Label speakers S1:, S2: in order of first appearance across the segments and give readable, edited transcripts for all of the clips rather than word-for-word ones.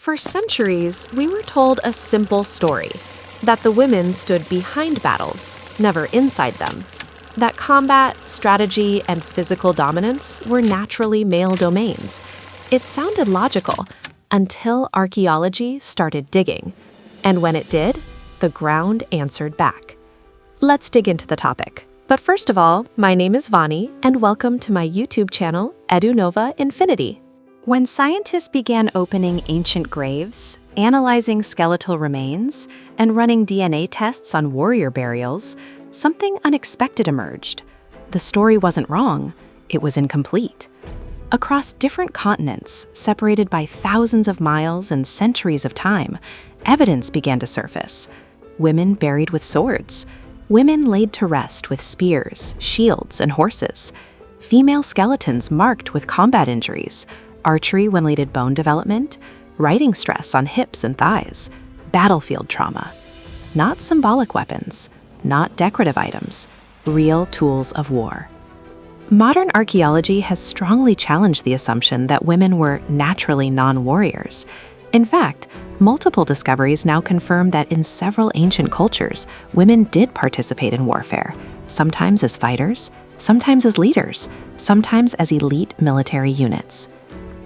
S1: For centuries, we were told a simple story that the women stood behind battles, never inside them. That combat, strategy, and physical dominance were naturally male domains. It sounded logical until archaeology started digging. And when it did, the ground answered back. Let's dig into the topic. But first of all, my name is Vani, and welcome to my YouTube channel, EduNova Infinity. When scientists began opening ancient graves, analyzing skeletal remains, and running DNA tests on warrior burials, something unexpected emerged. The story wasn't wrong, it was incomplete. Across different continents, separated by thousands of miles and centuries of time, evidence began to surface. Women buried with swords. Women laid to rest with spears, shields, and horses. Female skeletons marked with combat injuries. Archery-related bone development, writing stress on hips and thighs, battlefield trauma. Not symbolic weapons, not decorative items, real tools of war. Modern archaeology has strongly challenged the assumption that women were naturally non-warriors. In fact, multiple discoveries now confirm that in several ancient cultures, women did participate in warfare, sometimes as fighters, sometimes as leaders, sometimes as elite military units.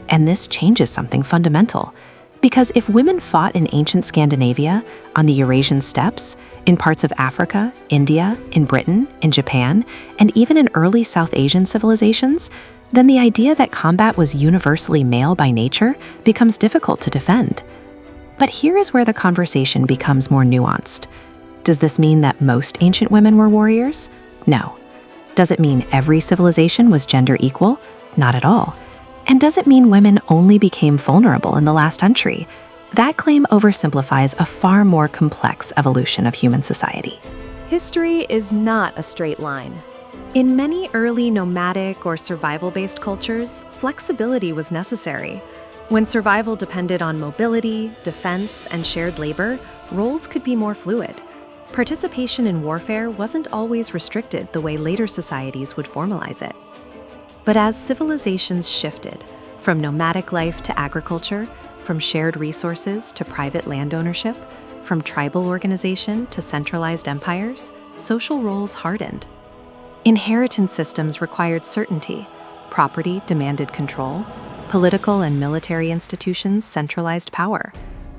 S1: And this changes something fundamental. Because if women fought in ancient Scandinavia, on the Eurasian steppes, in parts of Africa, India, in Britain, in Japan, and even in early South Asian civilizations, then the idea that combat was universally male by nature becomes difficult to defend. But here is where the conversation becomes more nuanced. Does this mean that most ancient women were warriors? No. Does it mean every civilization was gender equal? Not at all. And does it mean women only became vulnerable in the last century? That claim oversimplifies a far more complex evolution of human society. History is not a straight line. In many early nomadic or survival-based cultures, flexibility was necessary. When survival depended on mobility, defense, and shared labor, roles could be more fluid. Participation in warfare wasn't always restricted the way later societies would formalize it. But as civilizations shifted, from nomadic life to agriculture, from shared resources to private land ownership, from tribal organization to centralized empires, social roles hardened. Inheritance systems required certainty, property demanded control, political and military institutions centralized power,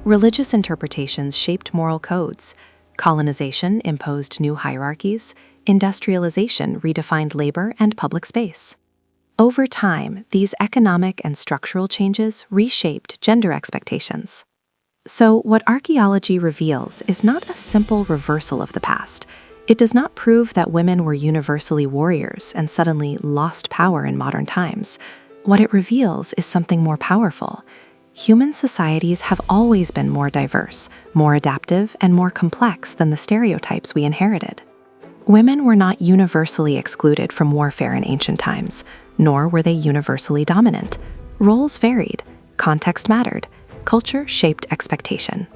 S1: religious interpretations shaped moral codes, colonization imposed new hierarchies, industrialization redefined labor and public space. Over time, these economic and structural changes reshaped gender expectations. So, what archaeology reveals is not a simple reversal of the past. It does not prove that women were universally warriors and suddenly lost power in modern times. What it reveals is something more powerful. Human societies have always been more diverse, more adaptive, and more complex than the stereotypes we inherited. Women were not universally excluded from warfare in ancient times, nor were they universally dominant. Roles varied, context mattered, culture shaped expectation.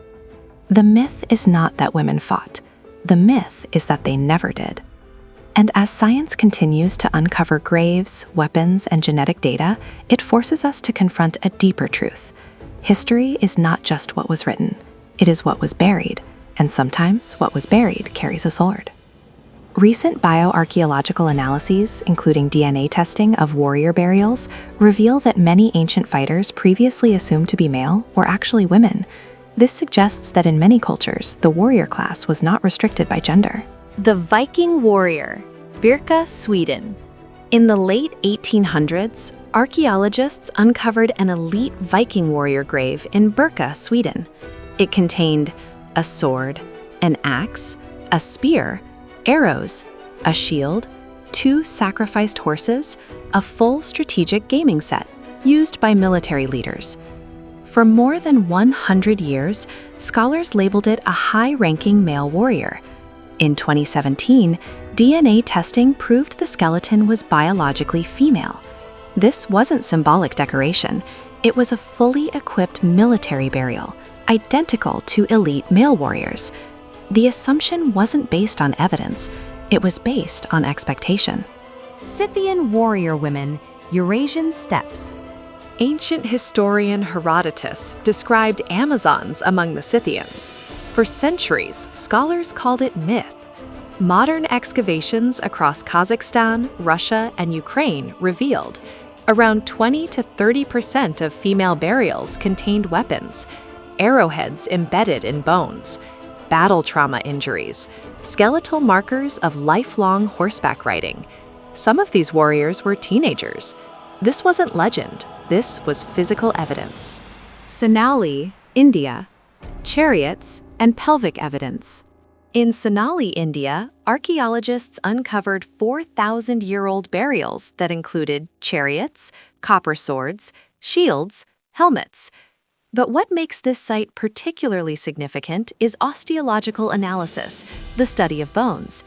S1: The myth is not that women fought. The myth is that they never did. And as science continues to uncover graves, weapons, and genetic data, it forces us to confront a deeper truth. History is not just what was written, it is what was buried, and sometimes what was buried carries a sword. Recent bioarchaeological analyses, including DNA testing of warrior burials, reveal that many ancient fighters previously assumed to be male were actually women. This suggests that in many cultures, the warrior class was not restricted by gender.
S2: The Viking warrior, Birka, Sweden.
S1: In the late 1800s, archaeologists uncovered an elite Viking warrior grave in Birka, Sweden. It contained a sword, an axe, a spear, arrows, a shield, 2 sacrificed horses, a full strategic gaming set used by military leaders. For more than 100 years, scholars labeled it a high-ranking male warrior. In 2017, DNA testing proved the skeleton was biologically female. This wasn't symbolic decoration. It was a fully equipped military burial, identical to elite male warriors. The assumption wasn't based on evidence, it was based on expectation.
S2: Scythian warrior women, Eurasian steppes.
S1: Ancient historian Herodotus described Amazons among the Scythians. For centuries, scholars called it myth. Modern excavations across Kazakhstan, Russia, and Ukraine revealed around 20 to 30% of female burials contained weapons, arrowheads embedded in bones, battle trauma injuries, skeletal markers of lifelong horseback riding. Some of these warriors were teenagers. This wasn't legend, this was physical evidence.
S2: Sonali, India. Chariots and pelvic evidence.
S1: In Sonali, India, archaeologists uncovered 4,000-year-old burials that included chariots, copper swords, shields, helmets. But what makes this site particularly significant is osteological analysis, the study of bones.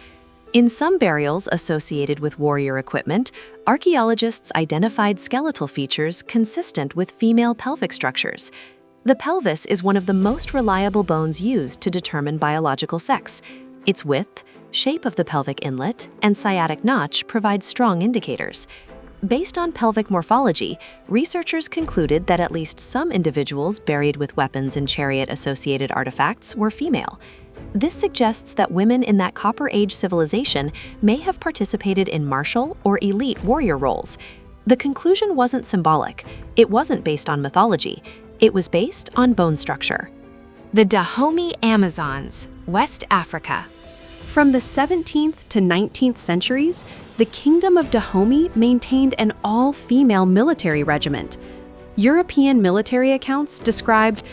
S1: In some burials associated with warrior equipment, archaeologists identified skeletal features consistent with female pelvic structures. The pelvis is one of the most reliable bones used to determine biological sex. Its width, shape of the pelvic inlet, and sciatic notch provide strong indicators. Based on pelvic morphology, researchers concluded that at least some individuals buried with weapons and chariot-associated artifacts were female. This suggests that women in that Copper Age civilization may have participated in martial or elite warrior roles. The conclusion wasn't symbolic. It wasn't based on mythology. It was based on bone structure.
S2: The Dahomey Amazons, West Africa. From the 17th to 19th centuries, the Kingdom of Dahomey maintained an all-female military regiment. European military accounts described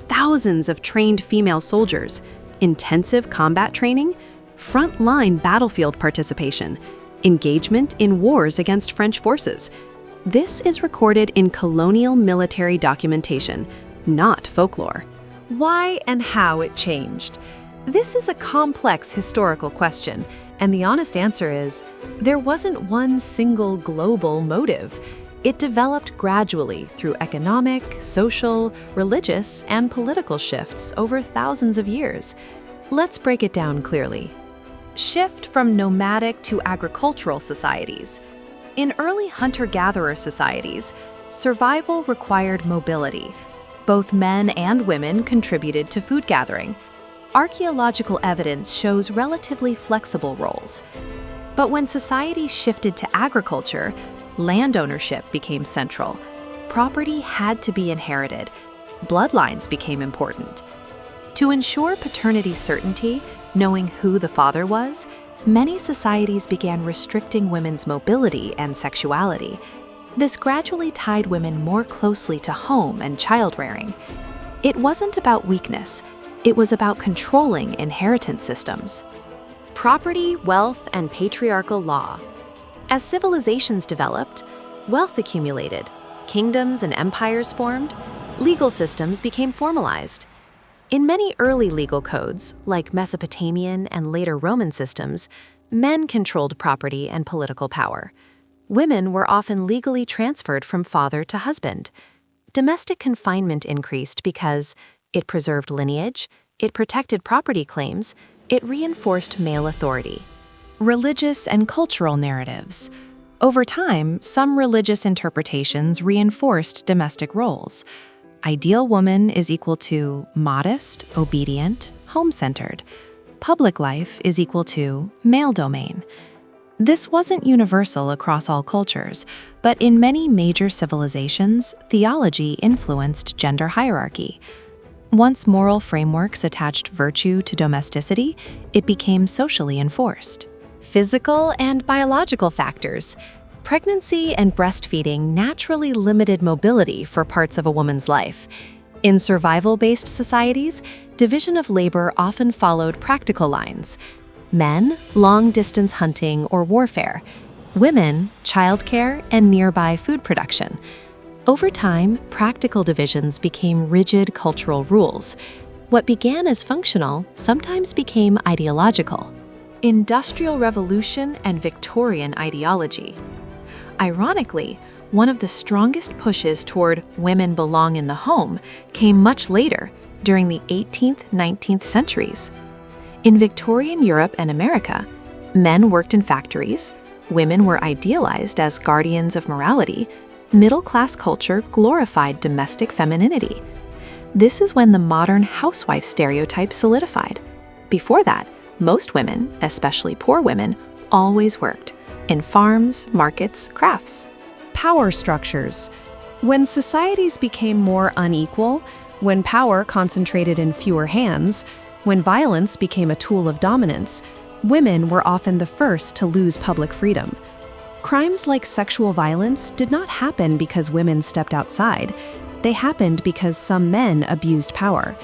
S2: thousands of trained female soldiers, intensive combat training, front-line battlefield participation, engagement in wars against French forces. This is recorded in colonial military documentation, not folklore.
S1: Why and how it changed? This is a complex historical question, and the honest answer is, there wasn't one single global motive. It developed gradually through economic, social, religious, and political shifts over thousands of years. Let's break it down clearly. Shift from nomadic to agricultural societies. In early hunter-gatherer societies, survival required mobility. Both men and women contributed to food gathering. Archaeological evidence shows relatively flexible roles. But when society shifted to agriculture, land ownership became central. Property had to be inherited. Bloodlines became important. To ensure paternity certainty, knowing who the father was, many societies began restricting women's mobility and sexuality. This gradually tied women more closely to home and child-rearing. It wasn't about weakness, it was about controlling inheritance systems. Property, wealth, and patriarchal law. As civilizations developed, wealth accumulated, kingdoms and empires formed, legal systems became formalized. In many early legal codes, like Mesopotamian and later Roman systems, men controlled property and political power. Women were often legally transferred from father to husband. Domestic confinement increased because it preserved lineage, it protected property claims, it reinforced male authority. Religious and cultural narratives. Over time, some religious interpretations reinforced domestic roles. Ideal woman is equal to modest, obedient, home-centered. Public life is equal to male domain. This wasn't universal across all cultures, but in many major civilizations, theology influenced gender hierarchy. Once moral frameworks attached virtue to domesticity, it became socially enforced. Physical and biological factors. Pregnancy and breastfeeding naturally limited mobility for parts of a woman's life. In survival-based societies, division of labor often followed practical lines. Men, long-distance hunting or warfare. Women, childcare and nearby food production. Over time, practical divisions became rigid cultural rules. What began as functional sometimes became ideological. Industrial Revolution and Victorian ideology. Ironically, one of the strongest pushes toward women belong in the home came much later, during the 18th, 19th centuries. In Victorian Europe and America, men worked in factories, women were idealized as guardians of morality, Middle-class culture glorified domestic femininity. This is when the modern housewife stereotype solidified. Before that, most women, especially poor women, always worked in farms, markets, crafts.
S2: Power structures. When societies became more unequal, when power concentrated in fewer hands, when violence became a tool of dominance, women were often the first to lose public freedom. Crimes like sexual violence did not happen because women stepped outside. They happened because some men abused power.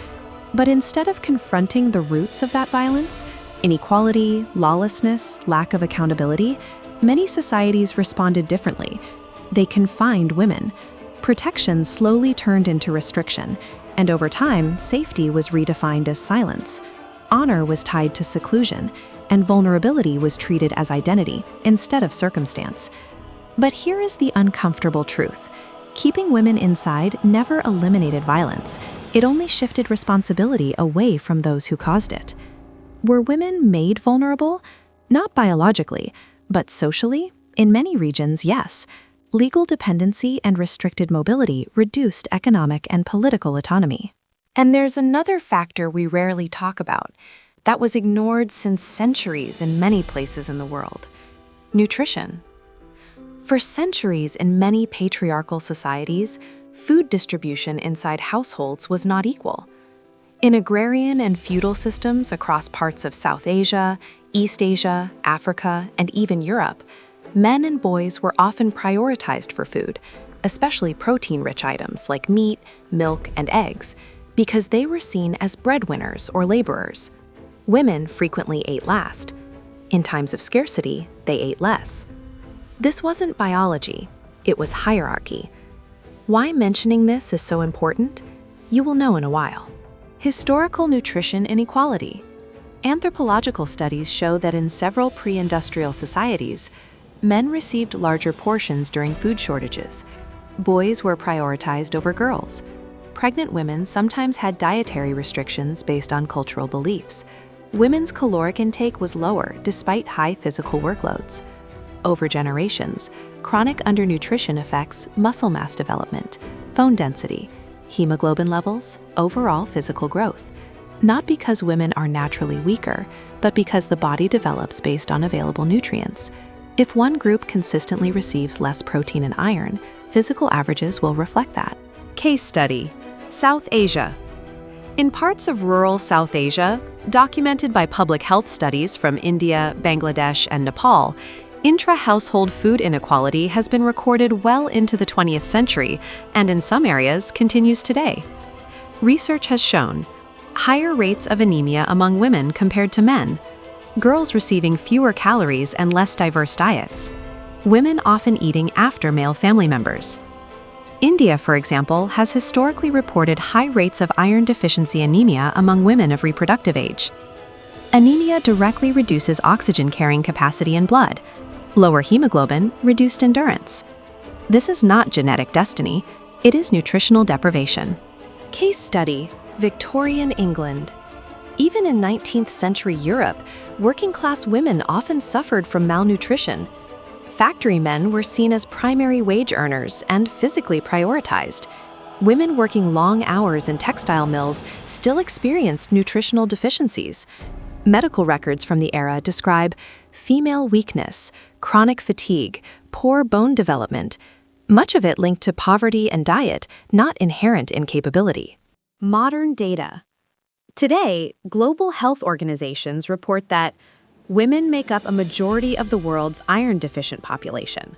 S2: But instead of confronting the roots of that violence, inequality, lawlessness, lack of accountability, many societies responded differently. They confined women. Protection slowly turned into restriction, and over time, safety was redefined as silence. Honor was tied to seclusion, and vulnerability was treated as identity instead of circumstance. But here is the uncomfortable truth. Keeping women inside never eliminated violence. It only shifted responsibility away from those who caused it. Were women made vulnerable? Not biologically, but socially? In many regions, yes. Legal dependency and restricted mobility reduced economic and political autonomy. And there's another factor we rarely talk about that was ignored since centuries in many places in the world: nutrition. For centuries in many patriarchal societies, food distribution inside households was not equal. In agrarian and feudal systems across parts of South Asia, East Asia, Africa, and even Europe, men and boys were often prioritized for food, especially protein-rich items like meat, milk, and eggs, because they were seen as breadwinners or laborers. Women frequently ate last. In times of scarcity, they ate less. This wasn't biology, it was hierarchy. Why mentioning this is so important? You will know in a while. Historical nutrition inequality. Anthropological studies show that in several pre-industrial societies, men received larger portions during food shortages. Boys were prioritized over girls. Pregnant women sometimes had dietary restrictions based on cultural beliefs. Women's caloric intake was lower despite high physical workloads. Over generations, chronic undernutrition affects muscle mass development, bone density, hemoglobin levels, overall physical growth. Not because women are naturally weaker, but because the body develops based on available nutrients. If one group consistently receives less protein and iron, physical averages will reflect that. Case study: South Asia. In parts of rural South Asia, documented by public health studies from India, Bangladesh, and Nepal, intra-household food inequality has been recorded well into the 20th century and in some areas continues today. Research has shown higher rates of anemia among women compared to men, girls receiving fewer calories and less diverse diets, women often eating after male family members. India, for example, has historically reported high rates of iron deficiency anemia among women of reproductive age. Anemia directly reduces oxygen carrying capacity in blood. Lower hemoglobin, reduced endurance. This is not genetic destiny, it is nutritional deprivation. Case study: Victorian England. Even in 19th century Europe, working-class women often suffered from malnutrition. Factory men were seen as primary wage earners and physically prioritized. Women working long hours in textile mills still experienced nutritional deficiencies. Medical records from the era describe female weakness, chronic fatigue, poor bone development, much of it linked to poverty and diet, not inherent incapability. Modern data. Today, global health organizations report that women make up a majority of the world's iron-deficient population.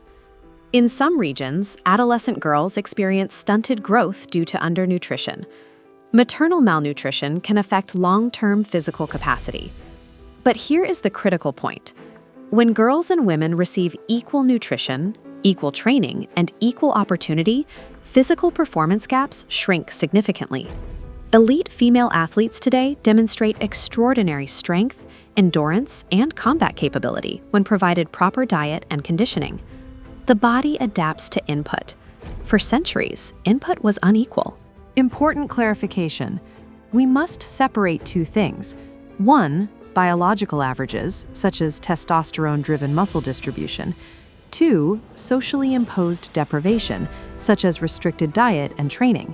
S2: In some regions, adolescent girls experience stunted growth due to undernutrition. Maternal malnutrition can affect long-term physical capacity. But here is the critical point. When girls and women receive equal nutrition, equal training, and equal opportunity, physical performance gaps shrink significantly. Elite female athletes today demonstrate extraordinary strength, endurance, and combat capability when provided proper diet and conditioning. The body adapts to input. For centuries, input was unequal. Important clarification. We must separate two things. One, biological averages, such as testosterone-driven muscle distribution. 2. Socially imposed deprivation, such as restricted diet and training.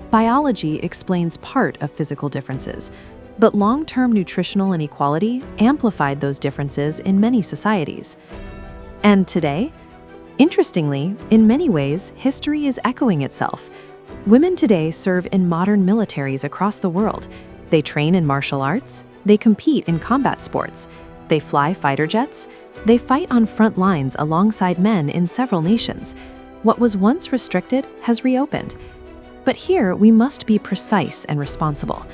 S2: Biology explains part of physical differences, but long-term nutritional inequality amplified those differences in many societies. And today? Interestingly, in many ways, history is echoing itself. Women today serve in modern militaries across the world. They train in martial arts, they compete in combat sports, they fly fighter jets, they fight on front lines alongside men in several nations. What was once restricted has reopened. But here, we must be precise and responsible.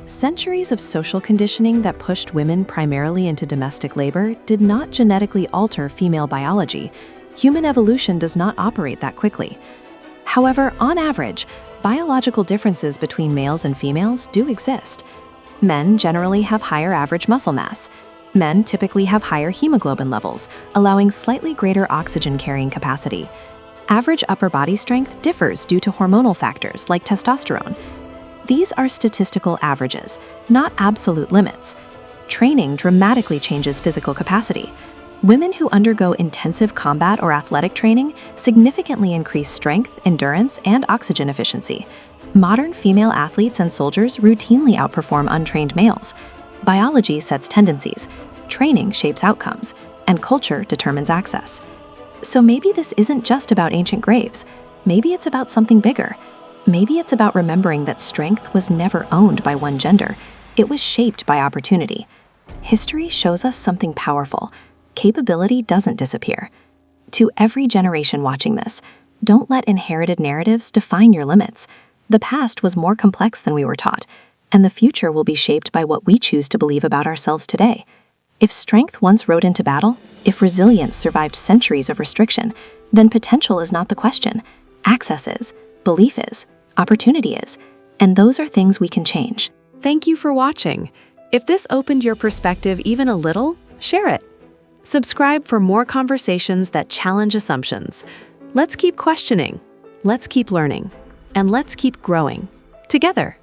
S2: Centuries of social conditioning that pushed women primarily into domestic labor did not genetically alter female biology. Human evolution does not operate that quickly. However, on average, biological differences between males and females do exist. Men generally have higher average muscle mass. Men typically have higher hemoglobin levels, allowing slightly greater oxygen carrying capacity. Average upper body strength differs due to hormonal factors like testosterone. These are statistical averages, not absolute limits. Training dramatically changes physical capacity. Women who undergo intensive combat or athletic training significantly increase strength, endurance, and oxygen efficiency. Modern female athletes and soldiers routinely outperform untrained males. Biology sets tendencies, training shapes outcomes, and culture determines access. So maybe this isn't just about ancient graves. Maybe it's about something bigger. Maybe it's about remembering that strength was never owned by one gender. It was shaped by opportunity. History shows us something powerful. Capability doesn't disappear. To every generation watching this, don't let inherited narratives define your limits. The past was more complex than we were taught, and the future will be shaped by what we choose to believe about ourselves today. If strength once rode into battle, if resilience survived centuries of restriction, then potential is not the question. Access is, belief is, opportunity is, and those are things we can change.
S1: Thank you for watching. If this opened your perspective even a little, share it. Subscribe for more conversations that challenge assumptions. Let's keep questioning, let's keep learning, and let's keep growing together.